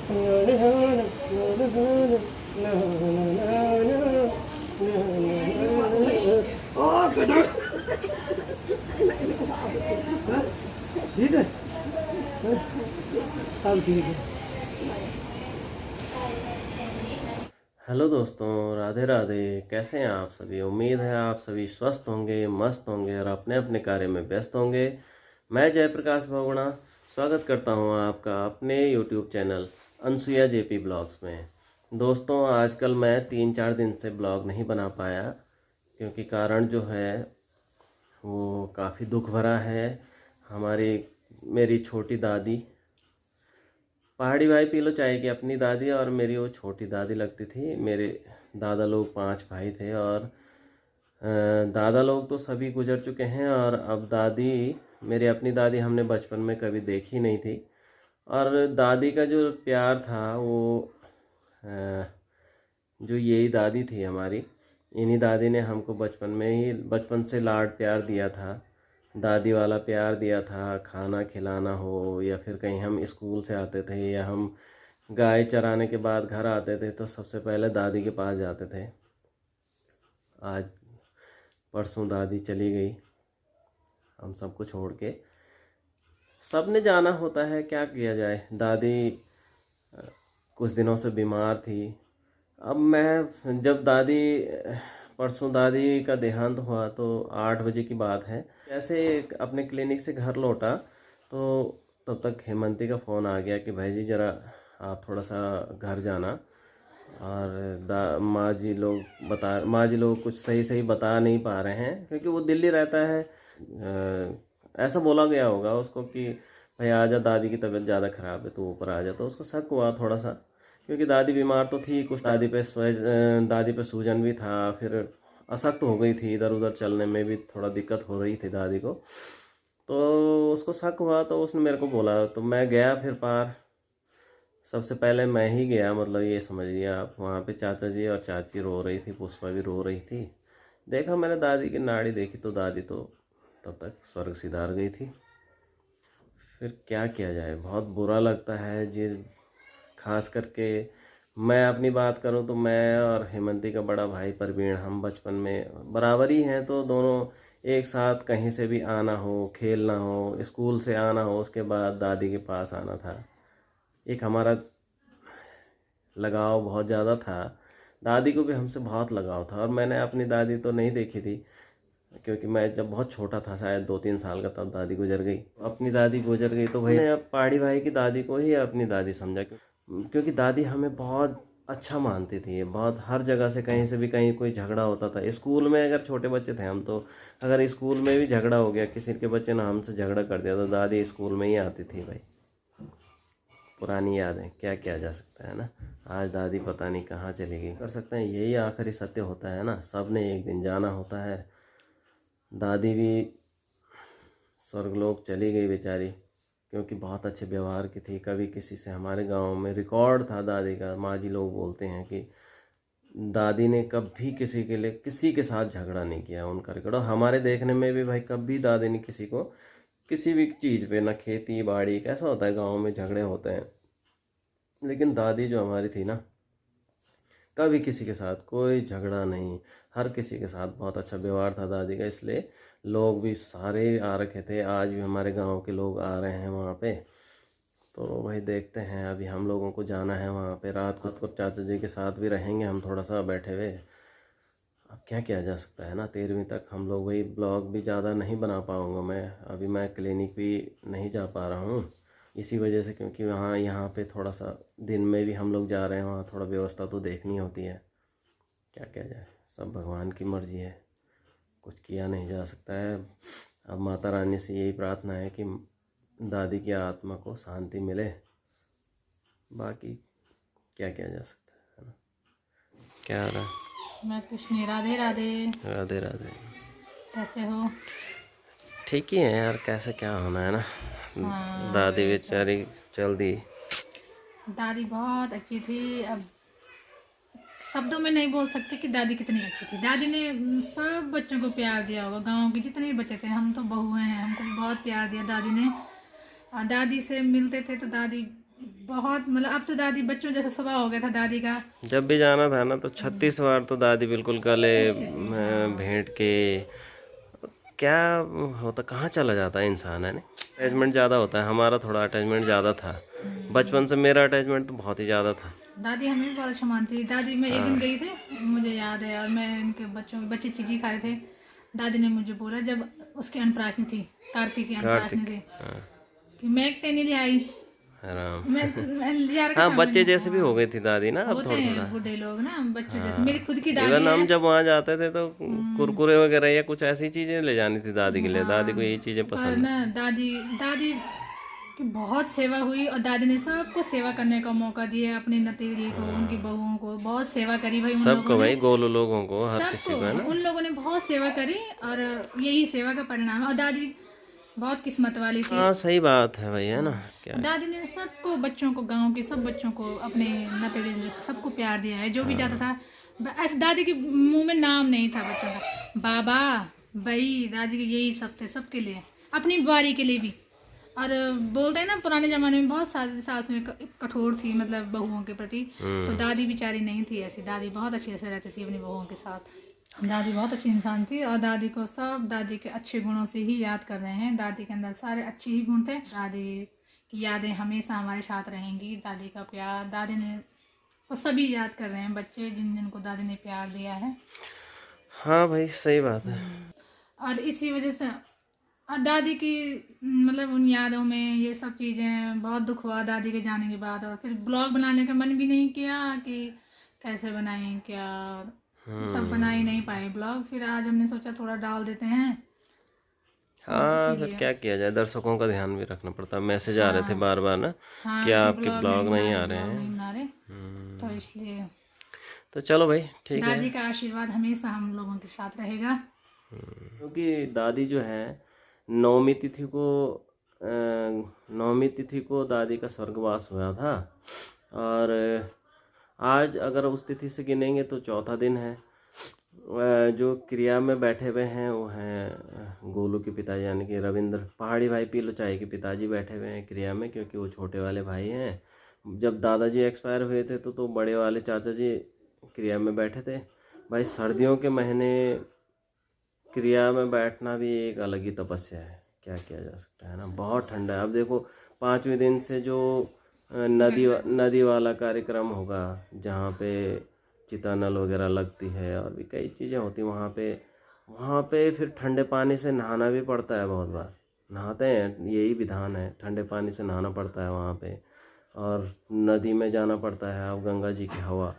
ठीक है, अब ठीक है। हेलो दोस्तों, राधे राधे। कैसे हैं आप सभी? उम्मीद है आप सभी स्वस्थ होंगे, मस्त होंगे और अपने अपने कार्य में व्यस्त होंगे। मैं जयप्रकाश बहुगुणा स्वागत करता हूं आपका अपने YouTube channel Anasuya JP blogs में। दोस्तों, आजकल मैं 3-4 दिन से ब्लॉग नहीं बना पाया क्योंकि कारण जो है वो काफ़ी दुख भरा है। मेरी छोटी दादी, पहाड़ी भाई पी लो चाय की, अपनी दादी और मेरी वो छोटी दादी लगती थी। मेरे दादा लोग 5 भाई थे और दादा लोग तो सभी गुजर चुके हैं और अब दादी, मेरी अपनी दादी हमने बचपन में कभी देखी नहीं थी। और दादी का जो प्यार था वो जो यही दादी थी हमारी, इन्हीं दादी ने हमको बचपन से लाड प्यार दिया था। दादी वाला प्यार दिया था, खाना खिलाना हो या फिर कहीं हम स्कूल से आते थे या हम गाय चराने के बाद घर आते थे तो सबसे पहले दादी के पास जाते थे। आज परसों दादी चली गई हम सबको छोड़ के। सब ने जाना होता है, क्या किया जाए। दादी कुछ दिनों से बीमार थी। अब मैं जब परसों दादी का देहांत हुआ तो 8 बजे की बात है, जैसे अपने क्लिनिक से घर लौटा तो तब तक हेमंती का फ़ोन आ गया कि भाई जी ज़रा आप थोड़ा सा घर जाना। और माँ जी लोग कुछ सही सही बता नहीं पा रहे हैं क्योंकि वो दिल्ली रहता है। ऐसा बोला गया होगा उसको कि भाई आजा, दादी की तबीयत ज़्यादा ख़राब है तो ऊपर आ जा। तो उसको शक हुआ थोड़ा सा क्योंकि दादी बीमार तो थी, कुछ दादी पे सूजन भी था, फिर अशक्त हो गई थी, इधर उधर चलने में भी थोड़ा दिक्कत हो रही थी दादी को। तो उसको शक हुआ तो उसने मेरे को बोला तो मैं गया फिर पार। सबसे पहले मैं ही गया, मतलब ये समझिए आप। वहाँ पे चाचा जी और चाची रो रही थी, पुष्पा भी रो रही थी। देखा मैंने दादी की नाड़ी देखी तो दादी तो तब तक स्वर्ग सिधार गई थी। फिर क्या किया जाए, बहुत बुरा लगता है जी। खास करके मैं अपनी बात करूं तो मैं और हेमंती का बड़ा भाई परवीन, हम बचपन में बराबर ही हैं। तो दोनों एक साथ कहीं से भी आना हो, खेलना हो, स्कूल से आना हो, उसके बाद दादी के पास आना था। एक हमारा लगाव बहुत ज़्यादा था। दादी को भी हमसे बहुत लगाव था। और मैंने अपनी दादी तो नहीं देखी थी क्योंकि मैं जब बहुत छोटा था, शायद 2-3 साल का, तब दादी गुजर गई। अपनी दादी गुजर गई तो भाई अब पहाड़ी भाई की दादी को ही अपनी दादी समझा क्योंकि दादी हमें बहुत अच्छा मानती थी। बहुत हर जगह से, कहीं से भी कहीं कोई झगड़ा होता था, स्कूल में अगर छोटे बच्चे थे हम तो अगर स्कूल में भी झगड़ा हो गया, किसी के बच्चे ने हमसे झगड़ा कर दिया तो दादी स्कूल में ही आती थी। भाई पुरानी यादें, क्या किया जा सकता है ना। आज दादी पता नहीं कहाँ चली गई। कर सकते हैं, यही आखिरी सत्य होता है ना, सब ने एक दिन जाना होता है। दादी भी स्वर्गलोक चली गई बेचारी, क्योंकि बहुत अच्छे व्यवहार की थी। कभी किसी से, हमारे गांव में रिकॉर्ड था दादी का, माँ जी लोग बोलते हैं कि दादी ने कभी किसी के लिए, किसी के साथ झगड़ा नहीं किया। उनका रिकॉर्ड, और हमारे देखने में भी भाई कभी दादी ने किसी को किसी भी चीज़ पे, ना खेती बाड़ी, कैसा होता है गाँव में झगड़े होते हैं, लेकिन दादी जो हमारी थी ना, कभी किसी के साथ कोई झगड़ा नहीं। हर किसी के साथ बहुत अच्छा व्यवहार था दादी का, इसलिए लोग भी सारे आ रखे थे। आज भी हमारे गांव के लोग आ रहे हैं वहाँ पे। तो वही देखते हैं, अभी हम लोगों को जाना है वहाँ पे। रात को चाचा जी के साथ भी रहेंगे हम थोड़ा सा बैठे हुए। अब क्या किया जा सकता है ना, 13वीं तक हम लोग, वही ब्लॉग भी ज़्यादा नहीं बना पाऊँगा मैं। अभी मैं क्लिनिक भी नहीं जा पा रहा हूँ इसी वजह से, क्योंकि यहाँ पे थोड़ा सा दिन में भी हम लोग जा रहे हैं, वहाँ थोड़ा व्यवस्था तो देखनी होती है। क्या किया जाए, सब भगवान की मर्जी है, कुछ किया नहीं जा सकता है। अब माता रानी से यही प्रार्थना है कि दादी की आत्मा को शांति मिले, बाकी क्या किया जा सकता है ना। क्या रहा, मैं कुछ नहीं। राधे राधे। राधे राधे। कैसे हो? ठीक ही है यार, कैसे क्या होना है ना। हाँ, दादी वही तो। बेचारी चल दी। दादी बहुत अच्छी थी। अब शब्दों में नहीं बोल सकते कि दादी कितनी अच्छी थी। दादी ने सब बच्चों को प्यार दिया होगा। गांव के जितने भी बच्चे थे, हम तो बहुएं हैं, हमको भी बहुत प्यार दिया दादी ने। और दादी से मिलते थे तो दादी बहुत मतलब अब तो दादी बच्चों जैसा स्वभाव हो गया था दादी का। जब भी जाना था ना तो 36 बार तो दादी बिल्कुल गले पूछते थे, हाँ। भेंट के क्या होता, कहाँ चला जाता है इंसान, है ना। अटैचमेंट ज़्यादा होता है, हमारा थोड़ा अटैचमेंट ज़्यादा था। बचपन से मेरा अटैचमेंट तो बहुत ही ज़्यादा था। दादी हमें भी बहुत अच्छा मानती थी। दादी, मैं एक दिन हाँ गई थी, मुझे याद है, और मैं इनके बच्चे चीज़ी खा रहे थे। दादी ने मुझे बोला, जब उसकी अन्नप्राशनी थी, कार्तिक की अन्नप्राशनी कार्तिक। थी, हाँ कि मैं एक नहीं ले आई। आराम। मैं लिया रखा हाँ था बच्चे मैंने, जैसे भी हाँ। हो गई थी दादी ना अब होते थोड़ा थोड़ा। हैं बूढ़े लोग ना बच्चों जैसे, मेरी हाँ खुद की दादी इवन है। हम जब वहाँ जाते थे तो हम्म, कुरकुरे वगैरह या कुछ ऐसी चीज़ें ले जानी थी दादी के लिए, दादी को हाँ। यही चीज़ें पर पसंद है। ना दादी दादी की बहुत सेवा हुई, और दादी ने सबको सेवा करने का मौका दिया, अपनी नतीली को, उनकी बहुओं को बहुत सेवा करी भाई उन लोगों सबको ने। भाई, गोलू लोगों को, हर सबको, किसी को, है ना। उन लोगों ने बहुत सेवा करी, और यही सेवा का परिणाम है। और दादी बहुत किस्मत वाली थी। हाँ सही बात है भाई, है ना। क्या। दादी ने सबको, बच्चों को, गांव के सब बच्चों को, अपने नतेड़े जैसे सबको प्यार दिया है, जो भी जाता था। ऐसे दादी के मुंह में नाम नहीं था बच्चों का, बाबा, बई, दादी के यही सब थे, सबके लिए, अपनी बारी के लिए भी। और बोलते हैं ना, पुराने जमाने में बहुत सासुएं कठोर थी, मतलब बहुओं के प्रति। तो दादी बेचारी नहीं थी ऐसी, दादी बहुत अच्छे से रहती थी अपनी बहुओं के साथ। दादी बहुत अच्छी इंसान थी, और दादी को सब दादी के अच्छे गुणों से ही याद कर रहे हैं। दादी के अंदर सारे अच्छे ही गुण थे। दादी की यादें हमेशा हमारे साथ रहेंगी, दादी का प्यार, दादी ने को सभी याद कर रहे हैं बच्चे, जिन जिनको दादी ने प्यार दिया है। हाँ भाई सही बात है। और इसी वजह से, और दादी की मतलब उन यादों में ये सब चीज़ें, बहुत दुख हुआ दादी के जाने के बाद। और फिर ब्लॉग बनाने का मन भी नहीं किया कि कैसे बनाएं क्या, तब बना ही नहीं पाए ब्लॉग। फिर आज हमने सोचा थोड़ा डाल देते हैं, तो हाँ फिर इसीलिए। क्या किया जाए, दर्शकों का ध्यान भी रखना पड़ता है। मैसेज आ रहे थे हाँ, बार बार ना कि हाँ, कि आपके ब्लॉग नहीं ब्लॉग बना नहीं रहे, आ रहे ब्लॉग हैं। नहीं बना रहे, तो इसलिए। तो चलो भाई ठीक है। दादी का आशीर्वाद हमेशा हम लोगों के साथ रहेगा। क्योंकि दादी जो है, नवमी तिथि को नवमी तिथि को दादी का स्वर्गवास हुआ था। और आज अगर उस तिथि से गिनेंगे तो चौथा दिन है। जो क्रिया में बैठे हुए हैं वो हैं गोलू के पिताजी, यानी कि रविंद्र पहाड़ी भाई पीलोचाई के पिताजी बैठे हुए हैं क्रिया में, क्योंकि वो छोटे वाले भाई हैं। जब दादाजी एक्सपायर हुए थे तो बड़े वाले चाचा जी क्रिया में बैठे थे। भाई सर्दियों के महीने क्रिया में बैठना भी एक अलग ही तपस्या है, क्या किया जा सकता है ना। बहुत ठंडा है। अब देखो 5वें दिन से जो नदी वाला कार्यक्रम होगा, जहाँ पे चिता नल वगैरह लगती है और भी कई चीज़ें होती हैं वहाँ पे फिर ठंडे पानी से नहाना भी पड़ता है। बहुत बार नहाते हैं, यही विधान है, ठंडे पानी से नहाना पड़ता है वहाँ पे। और नदी में जाना पड़ता है, अब गंगा जी की हवा,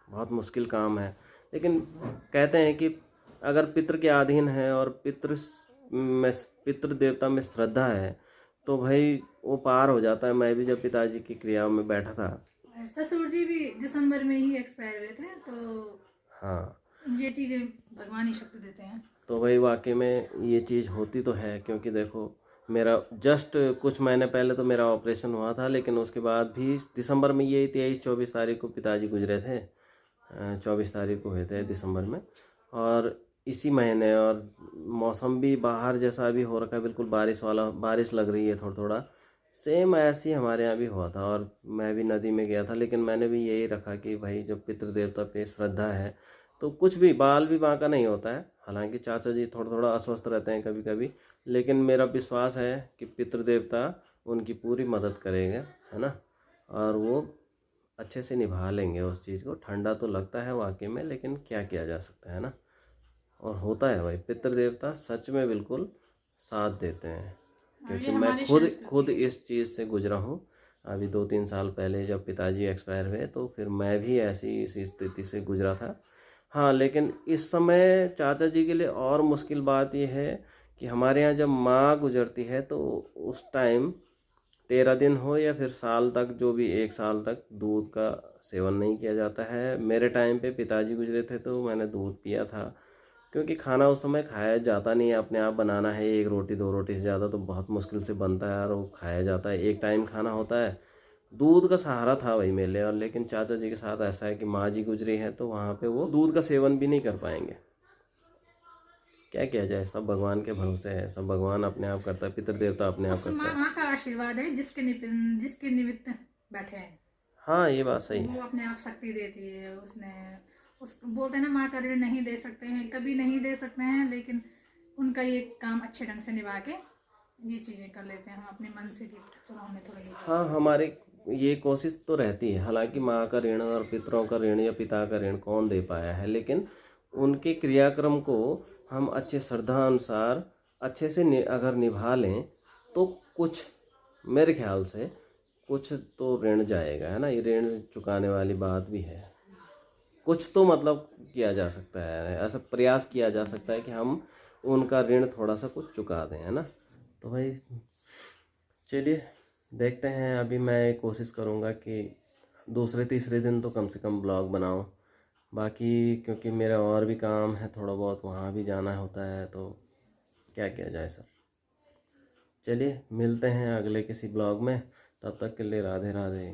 बहुत मुश्किल काम है। लेकिन कहते हैं कि अगर पितृ के अधीन है और पितृ देवता में श्रद्धा है तो भाई वो पार हो जाता है। मैं भी जब पिताजी की क्रियाओं में बैठा था, ससुर जी भी दिसंबर में ही एक्सपायर हुए थे, तो हाँ ये चीज़ें भगवान ही शक्ति देते हैं। तो भाई वाकई में ये चीज़ होती तो है। क्योंकि देखो मेरा जस्ट कुछ महीने पहले तो मेरा ऑपरेशन हुआ था, लेकिन उसके बाद भी दिसंबर में, ये 23-24 तारीख को पिताजी गुजरे थे। 24 तारीख को हुए थे दिसंबर में। और इसी महीने, और मौसम भी बाहर जैसा भी हो रखा है, बिल्कुल बारिश वाला, बारिश लग रही है थोड़ा थोड़ा, सेम ऐसे ही हमारे यहाँ भी हुआ था। और मैं भी नदी में गया था, लेकिन मैंने भी यही रखा कि भाई जब पितृदेवता पे श्रद्धा है तो कुछ भी बाल भी बांका नहीं होता है। हालांकि चाचा जी थोड़ा थोड़ा अस्वस्थ रहते हैं कभी कभी, लेकिन मेरा विश्वास है कि पितृदेवता उनकी पूरी मदद करेंगे, है ना। और वो अच्छे से निभा लेंगे उस चीज़ को। ठंडा तो लगता है वाकई में, लेकिन क्या किया जा सकता है ना। और होता है भाई, पितृदेवता सच में बिल्कुल साथ देते हैं। क्योंकि मैं खुद इस चीज़ से गुजरा हूँ। अभी 2-3 साल पहले जब पिताजी एक्सपायर हुए तो फिर मैं भी ऐसी इस स्थिति से गुजरा था। हाँ लेकिन इस समय चाचा जी के लिए और मुश्किल बात यह है कि हमारे यहाँ जब माँ गुजरती है तो उस टाइम 13 दिन हो या फिर साल तक, जो भी 1 साल तक दूध का सेवन नहीं किया जाता है। मेरे टाइम पे पिताजी गुजरे थे तो मैंने दूध पिया था, क्योंकि खाना उस समय खाया जाता नहीं है। अपने आप बनाना है, 1 रोटी 2 रोटी से ज़्यादा तो बहुत मुश्किल से बनता है और वो खाया जाता है, एक टाइम खाना होता है। दूध का सहारा था वही मेरे लिए। और लेकिन चाचा जी के साथ ऐसा है कि माँ जी गुजरी है तो वहाँ पे वो दूध का सेवन भी नहीं कर पाएंगे, क्या किया जाए, सब भगवान के भरोसे है, सब भगवान अपने आप करता है, पितृ देवता अपने आप उस करता है। माँ का आशीर्वाद है जिसके निमित्त बैठे हैं, हाँ ये बात सही वो है। अपने आप शक्ति देती है। उसने उस बोलते हैं ना, माँ का ऋण नहीं दे सकते हैं, कभी नहीं दे सकते हैं, लेकिन उनका ये काम अच्छे ढंग से निभा के ये चीज़ें कर लेते हैं हम अपने मन से कि चलो हमने थोड़ा ये कर हाँ दिया। हमारी ये कोशिश तो रहती है, हालांकि माँ का ऋण और पितरों का ऋण या पिता का ऋण कौन दे पाया है, लेकिन उनके क्रियाक्रम को हम अच्छे श्रद्धा अनुसार अच्छे से अगर निभा लें तो कुछ, मेरे ख्याल से कुछ तो ऋण जाएगा, है ना। ये ऋण चुकाने वाली बात भी है, कुछ तो मतलब किया जा सकता है, ऐसा प्रयास किया जा सकता है कि हम उनका ऋण थोड़ा सा कुछ चुका दें, है ना। तो भाई चलिए देखते हैं, अभी मैं कोशिश करूँगा कि दूसरे तीसरे दिन तो कम से कम ब्लॉग बनाऊँ। बाकी क्योंकि मेरा और भी काम है थोड़ा बहुत, वहाँ भी जाना होता है, तो क्या किया जाए सर। चलिए मिलते हैं अगले किसी ब्लॉग में, तब तक के लिए राधे राधे।